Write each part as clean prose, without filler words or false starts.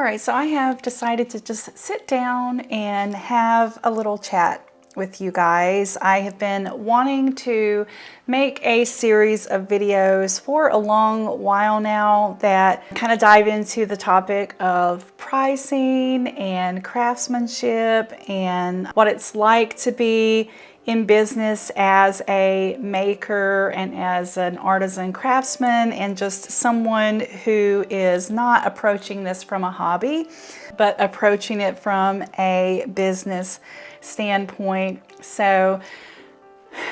right, so I have decided to just sit down and have a little chat with you guys. I have been wanting to make a series of videos for a long while now that kind of dive into the topic of pricing and craftsmanship and what it's like to be in business as a maker and as an artisan craftsman, and just someone who is not approaching this from a hobby, but approaching it from a business standpoint. So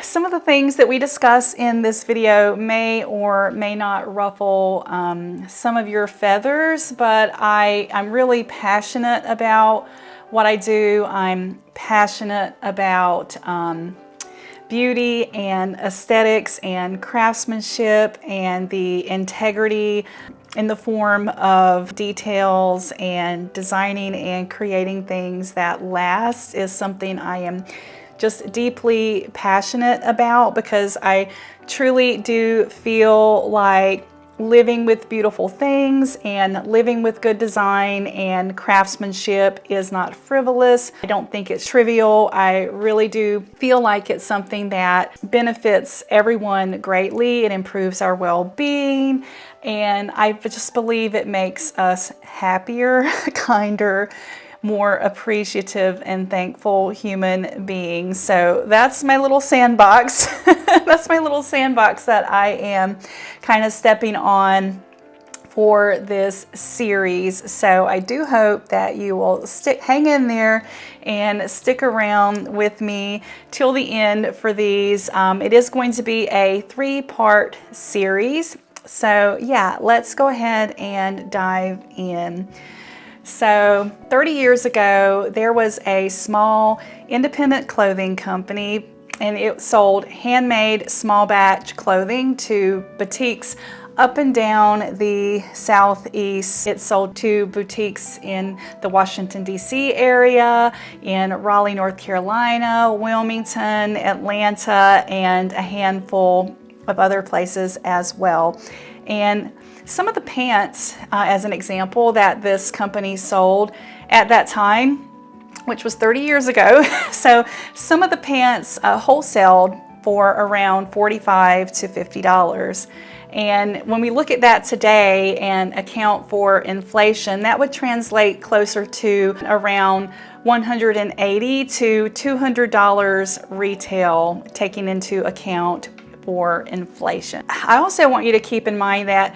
some of the things that we discuss in this video may or may not ruffle some of your feathers, but I'm really passionate about what I do. I'm passionate about beauty and aesthetics and craftsmanship, and the integrity in the form of details and designing and creating things that last is something I am just deeply passionate about, because I truly do feel like living with beautiful things and living with good design and craftsmanship is not frivolous. I don't think it's trivial. I really do feel like it's something that benefits everyone greatly. It improves our well-being, and I just believe it makes us happier, kinder, more appreciative and thankful human beings. So that's my little sandbox. That's my little sandbox that I am kind of stepping on for this series. So I do hope that you will hang in there and stick around with me till the end for these. It is going to be a 3-part series. So yeah, let's go ahead and dive in. So 30 years ago, there was a small independent clothing company, and it sold handmade small batch clothing to boutiques up and down the Southeast. It sold to boutiques in the Washington, D.C. area, in Raleigh, North Carolina, Wilmington, Atlanta, and a handful of other places as well. And some of the pants, as an example, that this company sold at that time, which was 30 years ago, so some of the pants wholesaled for around $45 to $50. And when we look at that today and account for inflation, that would translate closer to around $180 to $200 retail, taking into account for inflation. I also want you to keep in mind that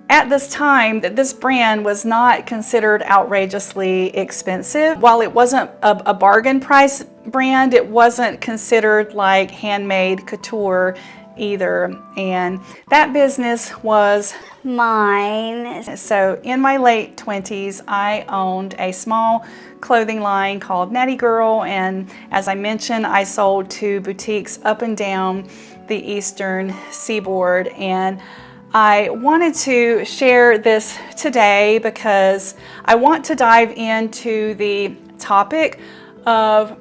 at this time, that this brand was not considered outrageously expensive. While it wasn't a bargain price brand, it wasn't considered like handmade couture either. And that business was mine. So in my late 20s, I owned a small clothing line called Natty Girl, and as I mentioned, I sold to boutiques up and down the Eastern Seaboard. And I wanted to share this today because I want to dive into the topic of,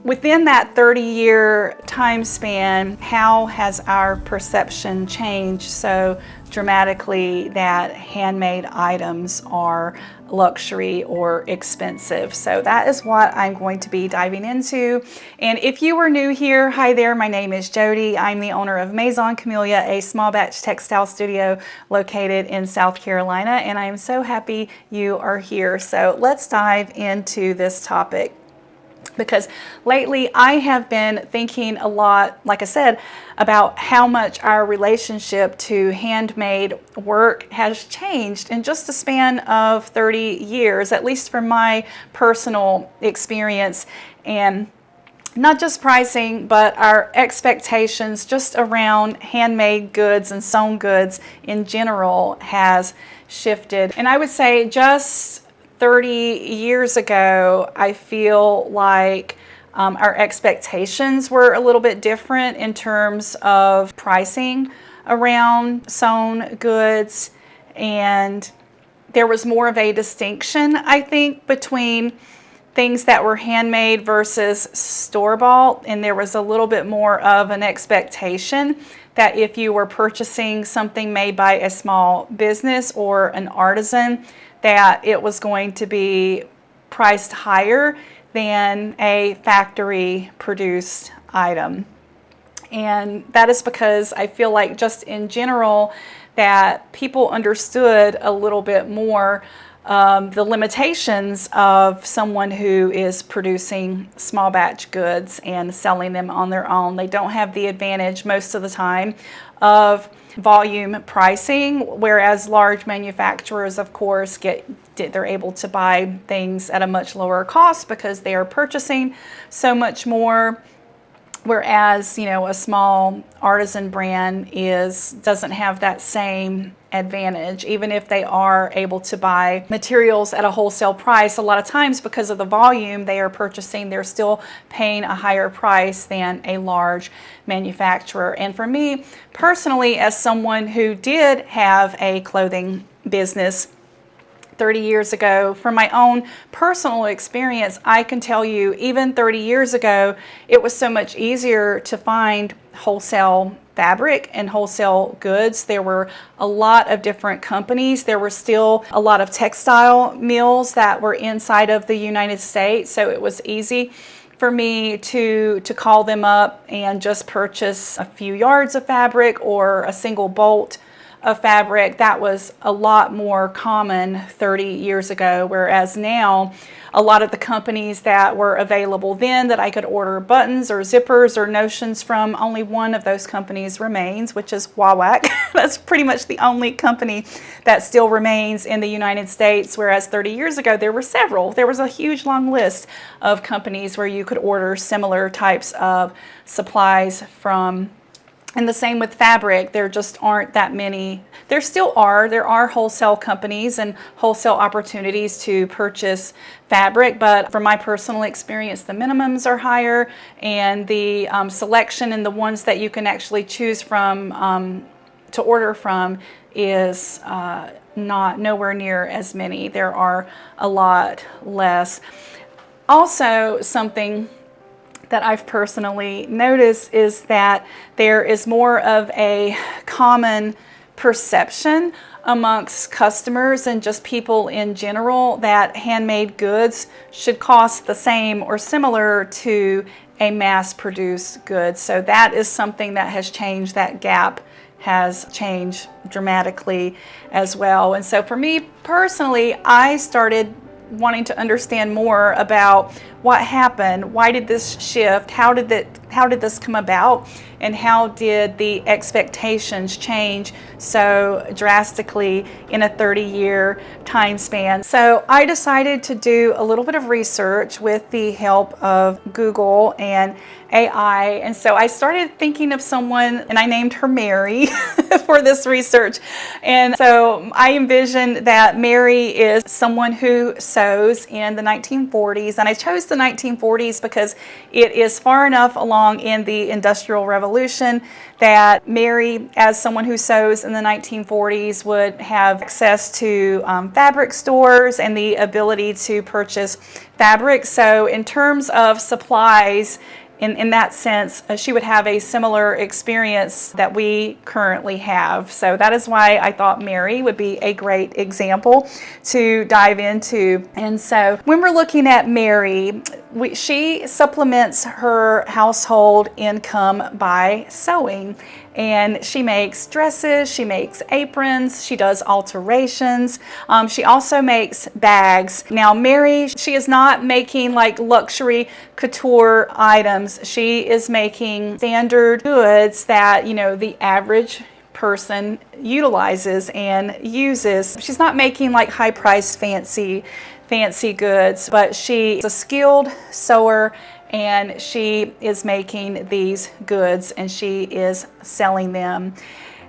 within that 30-year time span, how has our perception changed so dramatically that handmade items are luxury or expensive. So that is what I'm going to be diving into. And if you are new here, hi there, my name is Jody. I'm the owner of Maison Camellia, a small batch textile studio located in South Carolina, and I am so happy you are here. So let's dive into this topic, because lately I have been thinking a lot, like I said, about how much our relationship to handmade work has changed in just a span of 30 years, at least from my personal experience. And not just pricing, but our expectations just around handmade goods and sewn goods in general has shifted. And I would say just 30 years ago, I feel like our expectations were a little bit different in terms of pricing around sewn goods, and there was more of a distinction, I think, between things that were handmade versus store-bought, and there was a little bit more of an expectation that if you were purchasing something made by a small business or an artisan, that it was going to be priced higher than a factory produced item. And that is because I feel like just in general that people understood a little bit more the limitations of someone who is producing small batch goods and selling them on their own. They don't have the advantage most of the time of volume pricing, whereas large manufacturers, of course, they're able to buy things at a much lower cost because they are purchasing so much more. Whereas, you know, a small artisan brand doesn't have that same advantage, even if they are able to buy materials at a wholesale price. A lot of times, because of the volume they are purchasing, they're still paying a higher price than a large manufacturer. And for me personally, as someone who did have a clothing business 30 years ago, from my own personal experience, I can tell you, even 30 years ago, it was so much easier to find wholesale fabric and wholesale goods. There were a lot of different companies. There were still a lot of textile mills that were inside of the United States, so it was easy for me to call them up and just purchase a few yards of fabric or a single bolt of fabric. That was a lot more common 30 years ago, whereas now a lot of the companies that were available then that I could order buttons or zippers or notions from, only one of those companies remains, which is Wawak. That's pretty much the only company that still remains in the United States, whereas 30 years ago there were several. There was a huge long list of companies where you could order similar types of supplies from. And the same with fabric. There just aren't that many. There are wholesale companies and wholesale opportunities to purchase fabric, but from my personal experience, the minimums are higher, and the selection and the ones that you can actually choose from to order from is nowhere near as many. There are a lot less. Also, something that I've personally noticed is that there is more of a common perception amongst customers and just people in general that handmade goods should cost the same or similar to a mass-produced good. So that is something that has changed. That gap has changed dramatically as well. And so for me personally, I started wanting to understand more about what happened. Why did this shift? How did this come about? And how did the expectations change so drastically in a 30-year time span? So I decided to do a little bit of research with the help of Google and AI. And so I started thinking of someone, and I named her Mary for this research. And so I envisioned that Mary is someone who sews in the 1940s. And I chose the 1940s because it is far enough along in the Industrial Revolution that Mary, as someone who sews in the 1940s, would have access to fabric stores and the ability to purchase fabric. So in terms of supplies, in that sense, she would have a similar experience that we currently have. So that is why I thought Mary would be a great example to dive into. And so when we're looking at Mary, she supplements her household income by sewing. And she makes dresses, she makes aprons, she does alterations. She also makes bags. Now Mary, she is not making like luxury couture items. She is making standard goods that, you know, the average person utilizes and uses. She's not making like high-priced fancy goods, but she is a skilled sewer, and she is making these goods and she is selling them.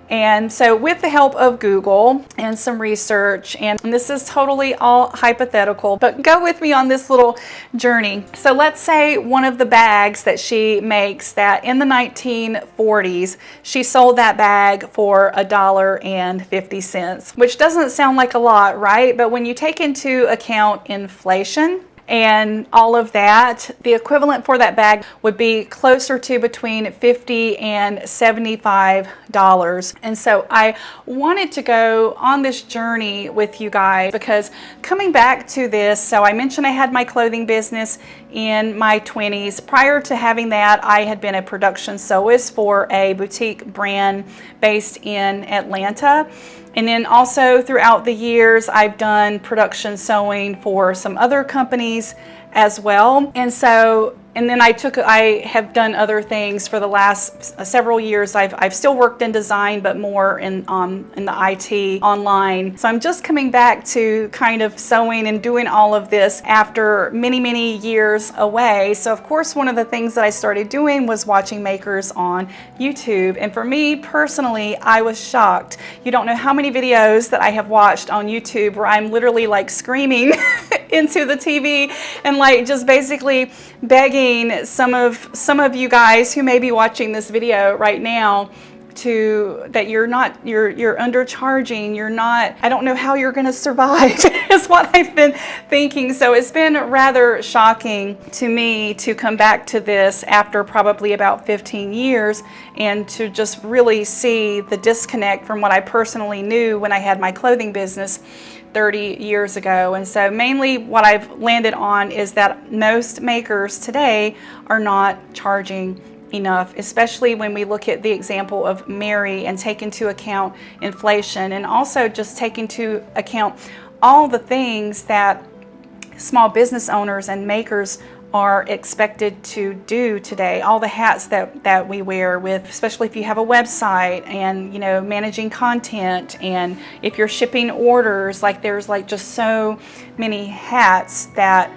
And so with the help of Google and some research, and this is totally all hypothetical, but go with me on this little journey. So let's say one of the bags that she makes, that in the 1940s, she sold that bag for $1.50, which doesn't sound like a lot, right? But when you take into account inflation and all of that. The equivalent for that bag would be closer to between $50 and $75. And so I wanted to go on this journey with you guys because coming back to this, so I mentioned I had my clothing business in my 20s. Prior to having that, I had been a production sewist for a boutique brand based in Atlanta. And then also throughout the years, I've done production sewing for some other companies as well. And then I have done other things for the last several years. I've still worked in design, but more in the IT online. So I'm just coming back to kind of sewing and doing all of this after many, many years away. So of course, one of the things that I started doing was watching makers on YouTube. And for me personally, I was shocked. You don't know how many videos that I have watched on YouTube where I'm literally like screaming into the TV and like just basically begging some of you guys who may be watching this video right now that you're undercharging, I don't know how you're going to survive is what I've been thinking. So it's been rather shocking to me to come back to this after probably about 15 years and to just really see the disconnect from what I personally knew when I had my clothing business 30 years ago. And so mainly what I've landed on is that most makers today are not charging enough, especially when we look at the example of Mary and take into account inflation and also just take into account all the things that small business owners and makers are expected to do today, all the hats that we wear with, especially if you have a website and, you know, managing content, and if you're shipping orders, like there's like just so many hats that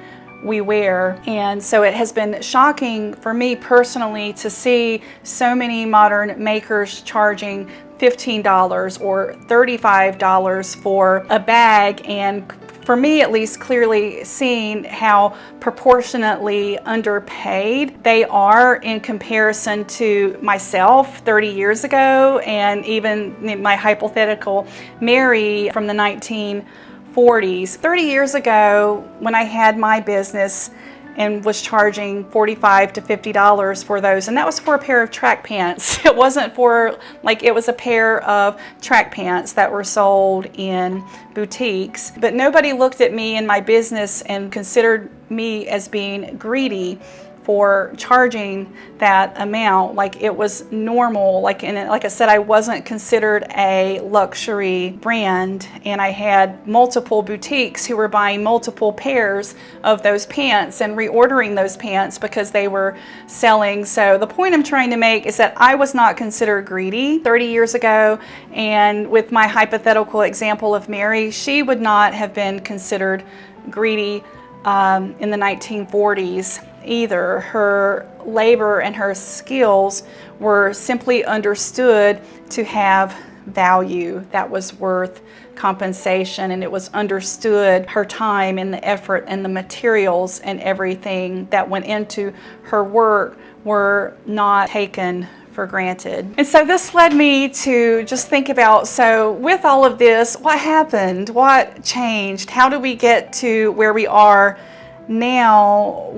we wear. And so it has been shocking for me personally to see so many modern makers charging $15 or $35 for a bag, and for me at least clearly seeing how proportionately underpaid they are in comparison to myself 30 years ago and even my hypothetical Mary from the 1940s. 30 years ago when I had my business and was charging $45 to $50 for those, and that was for a pair of track pants. It wasn't for, like, it was a pair of track pants that were sold in boutiques, but nobody looked at me and my business and considered me as being greedy for charging that amount. Like it was normal. Like I said, I wasn't considered a luxury brand, and I had multiple boutiques who were buying multiple pairs of those pants and reordering those pants because they were selling. So the point I'm trying to make is that I was not considered greedy 30 years ago, and with my hypothetical example of Mary, she would not have been considered greedy in the 1940s either. Her labor and her skills were simply understood to have value that was worth compensation, and it was understood her time and the effort and the materials and everything that went into her work were not taken for granted. And so this led me to just think about, so with all of this, what happened? What changed? How do we get to where we are now,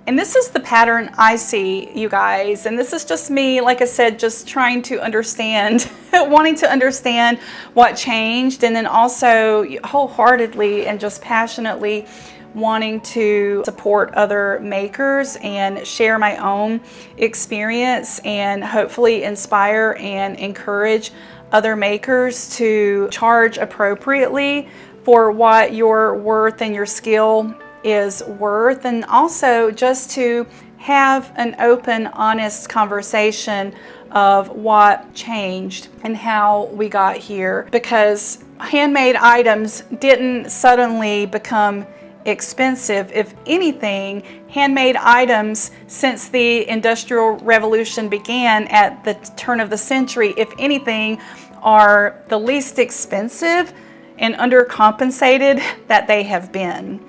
and this is the pattern I see, you guys, and this is just me, like I said, just trying to understand, wanting to understand what changed, and then also wholeheartedly and just passionately wanting to support other makers and share my own experience and hopefully inspire and encourage other makers to charge appropriately for what your worth and your skill is worth, and also just to have an open, honest conversation of what changed and how we got here, because handmade items didn't suddenly become expensive. If anything, handmade items since the Industrial Revolution began at the turn of the century, if anything, are the least expensive and undercompensated that they have been.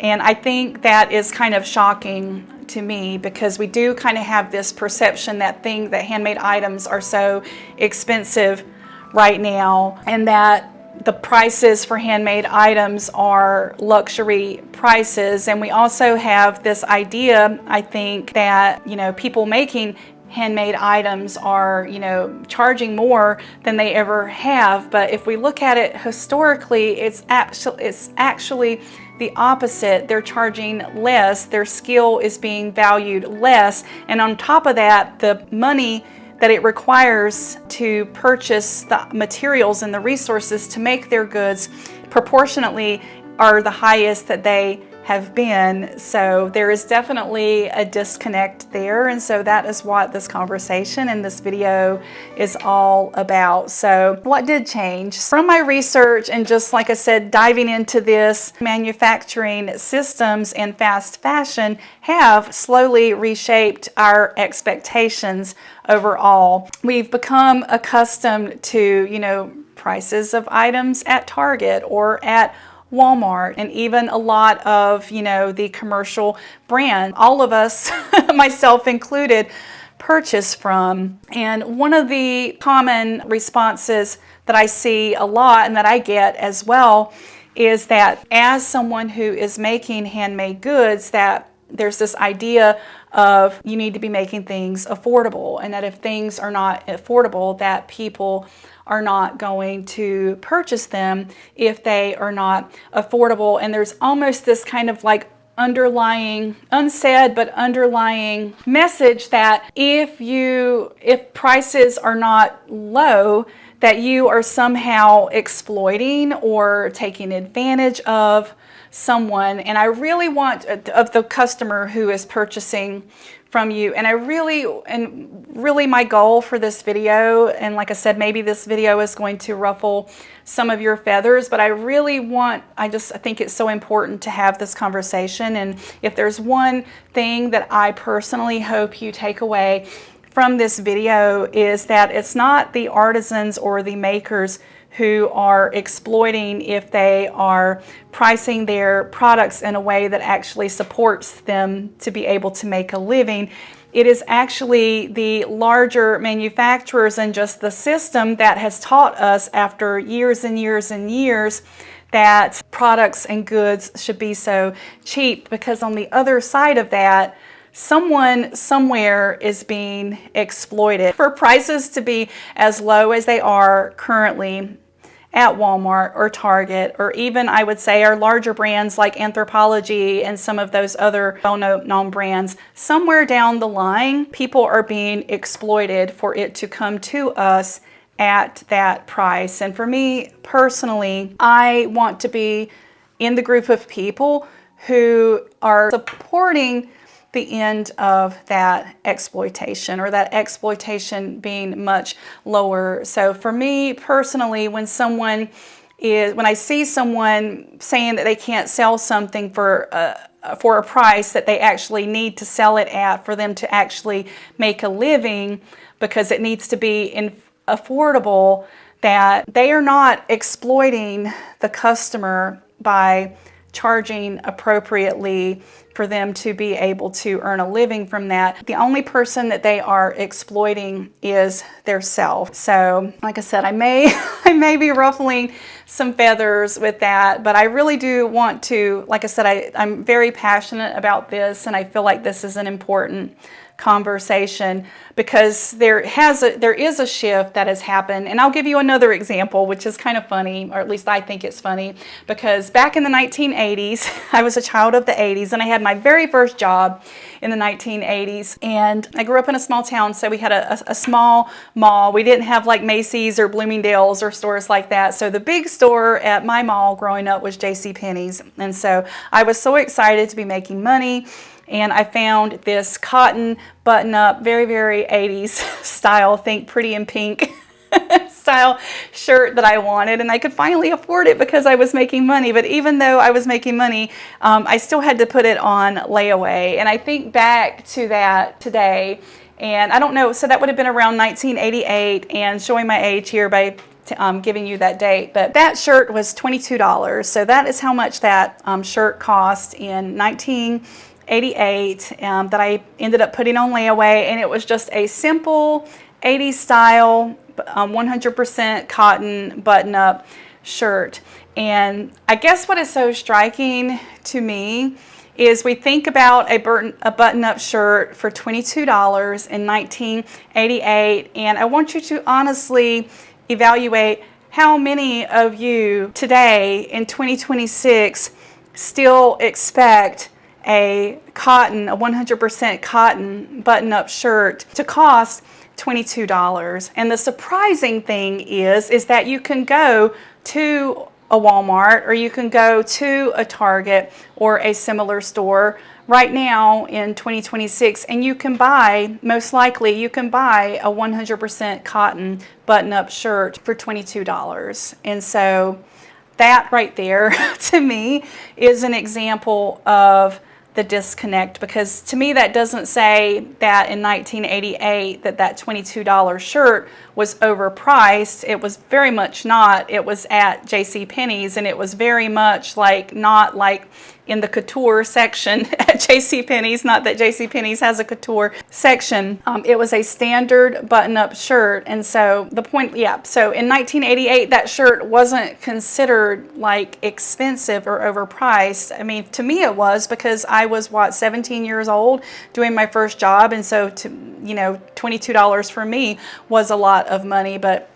And I think that is kind of shocking to me, because we do kind of have this perception that handmade items are so expensive right now, and that the prices for handmade items are luxury prices. And we also have this idea, I think, that, you know, people making handmade items are, you know, charging more than they ever have. But if we look at it historically, it's actually the opposite. They're charging less, their skill is being valued less, and on top of that, the money that it requires to purchase the materials and the resources to make their goods proportionately are the highest that they have been. So there is definitely a disconnect there, and so that is what this conversation and this video is all about. So what did change? From my research and just like I said, diving into this, manufacturing systems and fast fashion have slowly reshaped our expectations overall. We've become accustomed to, you know, prices of items at Target or at Walmart, and even a lot of, you know, the commercial brand, all of us, myself included, purchase from. And one of the common responses that I see a lot and that I get as well is that as someone who is making handmade goods, that there's this idea of you need to be making things affordable, and that if things are not affordable, that people are not going to purchase them if they are not affordable. And there's almost this kind of like underlying, unsaid but underlying message that if prices are not low, that you are somehow exploiting or taking advantage of someone. And I really want, of the customer who is purchasing from you, and really my goal for this video, and like I said, maybe this video is going to ruffle some of your feathers, but I think it's so important to have this conversation. And if there's one thing that I personally hope you take away from this video, is that it's not the artisans or the makers who are exploiting if they are pricing their products in a way that actually supports them to be able to make a living. It is actually the larger manufacturers and just the system that has taught us after years and years and years that products and goods should be so cheap, because on the other side of that, someone somewhere is being exploited. For prices to be as low as they are currently at Walmart or Target, or even I would say our larger brands like Anthropologie and some of those other well-known brands, somewhere down the line, people are being exploited for it to come to us at that price. And for me personally, I want to be in the group of people who are supporting the end of that exploitation, or that exploitation being much lower. So for me personally, when I see someone saying that they can't sell something for a price that they actually need to sell it at for them to actually make a living, because it needs to be affordable, that they are not exploiting the customer by charging appropriately for them to be able to earn a living from that. The only person that they are exploiting is their self. So like I said, I may be ruffling some feathers with that, but I really do want to, like I said, I'm very passionate about this, and I feel like this is an important conversation, because there is a shift that has happened. And I'll give you another example, which is kind of funny, or at least I think it's funny, because back in the 1980s, I was a child of the 80s, and I had my very first job in the 1980s. And I grew up in a small town, so we had a small mall. We didn't have like Macy's or Bloomingdale's or stores like that. So the big store at my mall growing up was JCPenney's. And so I was so excited to be making money. And I found this cotton button-up, very, very 80s style, think Pretty in Pink style shirt that I wanted. And I could finally afford it because I was making money. But even though I was making money, I still had to put it on layaway. And I think back to that today, and I don't know, so that would have been around 1988, and showing my age here by giving you that date. But that shirt was $22. So that is how much that shirt cost in 1988 that I ended up putting on layaway. And it was just a simple 80s style 100% cotton button-up shirt. And I guess what is so striking to me is we think about a button-up shirt for $22 in 1988, and I want you to honestly evaluate how many of you today in 2026 still expect a 100% cotton button-up shirt to cost $22. And the surprising thing is that you can go to a Walmart, or you can go to a Target or a similar store right now in 2026, and you can buy, most likely you can buy a 100% cotton button-up shirt for $22. And so that right there to me is an example of the disconnect, because to me that doesn't say that in 1988 that $22 shirt was overpriced. It was very much not. It was at JCPenney's, and it was very much like not like in the couture section at JCPenney's. Not that JCPenney's has a couture section. It was a standard button-up shirt. And so the point, yeah, so in 1988 that shirt wasn't considered like expensive or overpriced. I mean, to me it was, because I was, what, 17 years old doing my first job, and so $22 for me was a lot of money. But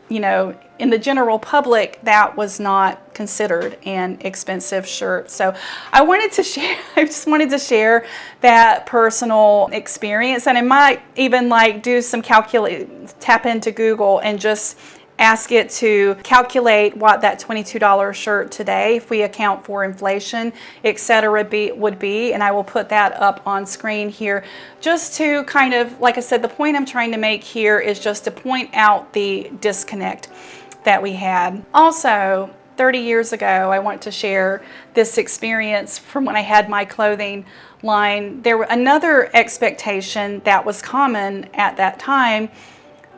in the general public, that was not considered an expensive shirt. So I just wanted to share that personal experience. And I might even do some tap into Google and just ask it to calculate what that $22 shirt today, if we account for inflation, etc., would be. And I will put that up on screen here, just to kind of, like I said, the point I'm trying to make here is just to point out the disconnect that we had. Also, 30 years ago, I want to share this experience from when I had my clothing line. There were another expectation that was common at that time,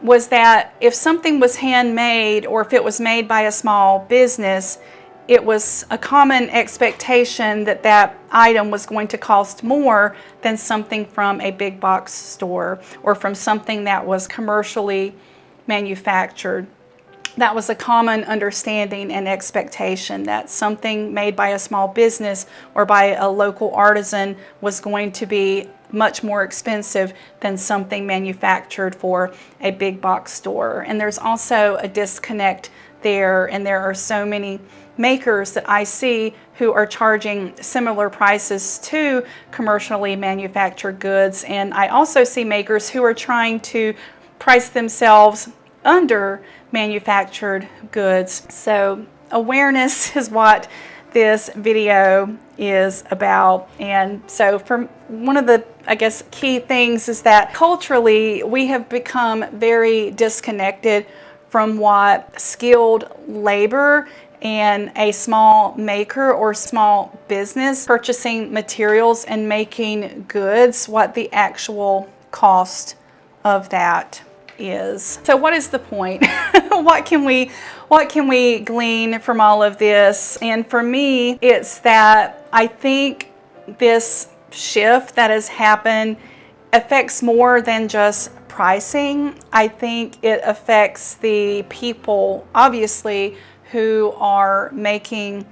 was that if something was handmade, or if it was made by a small business, it was a common expectation that that item was going to cost more than something from a big box store, or from something that was commercially manufactured. That was a common understanding and expectation, that something made by a small business or by a local artisan was going to be much more expensive than something manufactured for a big box store. And there's also a disconnect there, and there are so many makers that I see who are charging similar prices to commercially manufactured goods. And I also see makers who are trying to price themselves under manufactured goods. So awareness is what this video is about. And so for one of the, I guess, key things is that culturally we have become very disconnected from what skilled labor and a small maker or small business purchasing materials and making goods, what the actual cost of that is. So what is the point? What can we glean from all of this? And for me, it's that I think this shift that has happened affects more than just pricing. I think it affects the people, obviously, who are making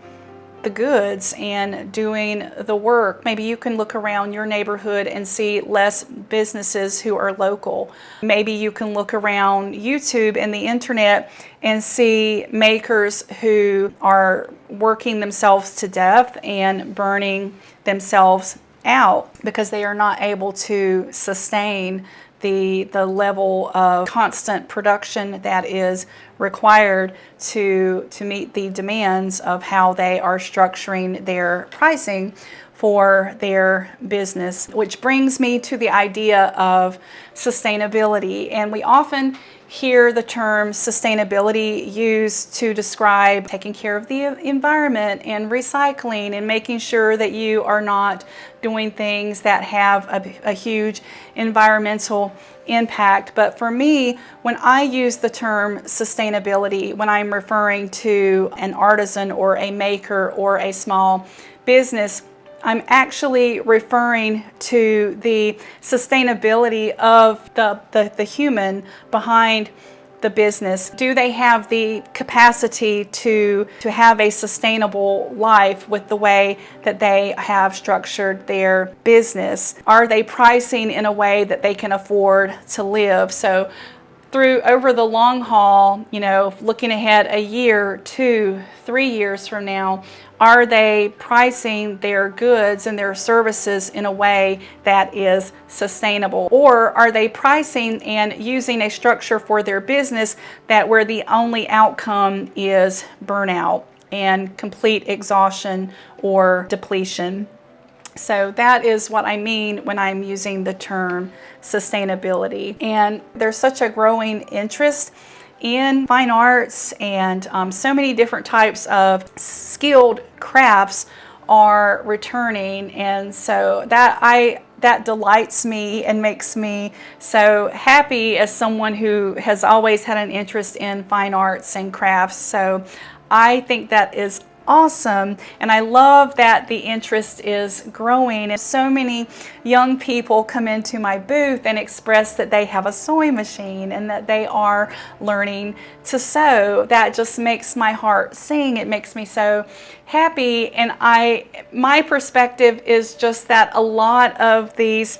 the goods and doing the work. Maybe you can look around your neighborhood and see less businesses who are local. Maybe you can look around YouTube and the internet and see makers who are working themselves to death and burning themselves out because they are not able to sustain the level of constant production that is required to meet the demands of how they are structuring their pricing for their business. Which brings me to the idea of sustainability. And we often hear the term sustainability used to describe taking care of the environment and recycling and making sure that you are not doing things that have a huge environmental impact. But for me, when I use the term sustainability, when I'm referring to an artisan or a maker or a small business, I'm actually referring to the sustainability of the human behind the business? Do they have the capacity to have a sustainable life with the way that they have structured their business? Are they pricing in a way that they can afford to live? So over the long haul, looking ahead a year, 2, 3 years from now, are they pricing their goods and their services in a way that is sustainable? Or are they pricing and using a structure for their business where the only outcome is burnout and complete exhaustion or depletion? So that is what I mean when I'm using the term sustainability. And there's such a growing interest in fine arts, and so many different types of skilled crafts are returning, and so that delights me and makes me so happy as someone who has always had an interest in fine arts and crafts. So I think that is awesome, and I love that the interest is growing, and so many young people come into my booth and express that they have a sewing machine and that they are learning to sew. That just makes my heart sing. It makes me so happy, and my perspective is just that a lot of these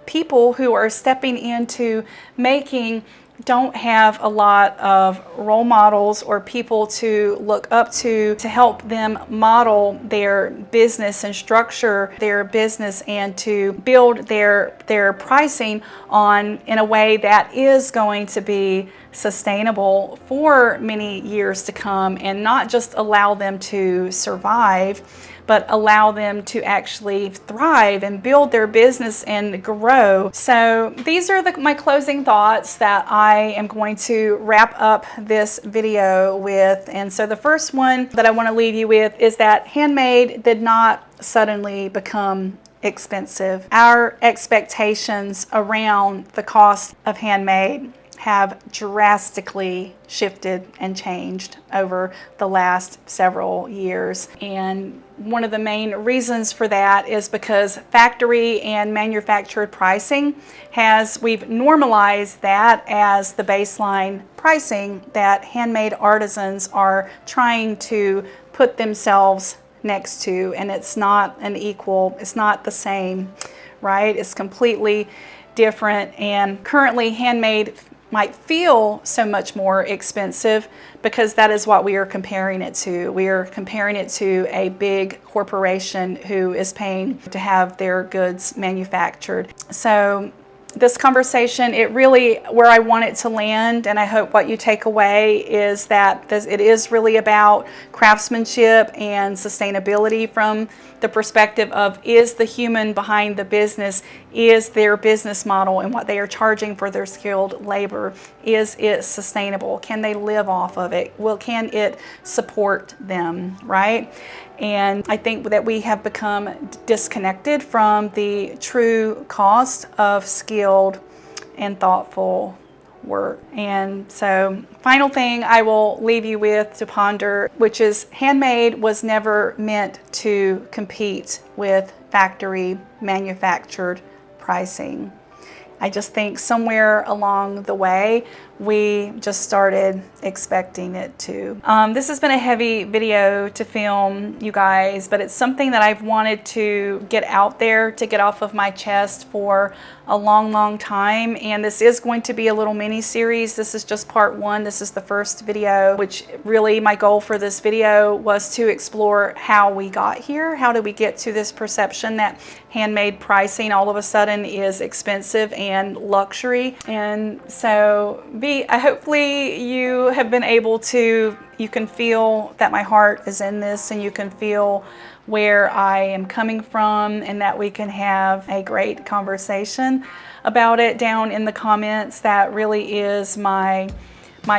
people who are stepping into making don't have a lot of role models or people to look up to help them model their business and structure their business and to build their pricing in a way that is going to be sustainable for many years to come, and not just allow them to survive, but allow them to actually thrive and build their business and grow. So these are my closing thoughts that I am going to wrap up this video with. And so the first one that I want to leave you with is that handmade did not suddenly become expensive. Our expectations around the cost of handmade have drastically shifted and changed over the last several years. And one of the main reasons for that is because factory and manufactured pricing we've normalized that as the baseline pricing that handmade artisans are trying to put themselves next to, and it's not it's not the same, right? It's completely different, and currently handmade might feel so much more expensive because that is what we are comparing it to. We are comparing it to a big corporation who is paying to have their goods manufactured. So this conversation, where I want it to land, and I hope what you take away is that it is really about craftsmanship and sustainability from the perspective of, is the human behind the business, is their business model and what they are charging for their skilled labor, is it sustainable? Can they live off of it? Can it support them, right? And I think that we have become disconnected from the true cost of skilled and thoughtful work. And so, final thing I will leave you with to ponder, which is handmade was never meant to compete with factory manufactured pricing. I just think somewhere along the way, we just started expecting it to. This has been a heavy video to film, you guys, but it's something that I've wanted to get out there, to get off of my chest for a long, long time. And this is going to be a little mini series. This is just part one. This is the first video, which really my goal for this video was to explore how we got here. How did we get to this perception that handmade pricing all of a sudden is expensive and luxury? And so hopefully you have been able to, you can feel that my heart is in this, and you can feel where I am coming from, and that we can have a great conversation about it down in the comments. That really is my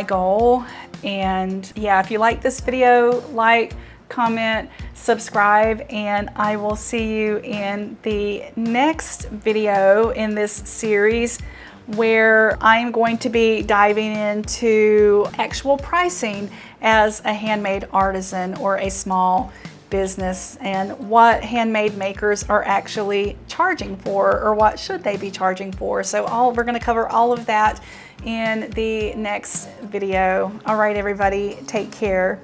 goal. And yeah, if you like this video, like, comment, subscribe, and I will see you in the next video in this series, where I'm going to be diving into actual pricing as a handmade artisan or a small business, and what handmade makers are actually charging for, or what should they be charging for. So we're going to cover all of that in the next video. All right, everybody, take care.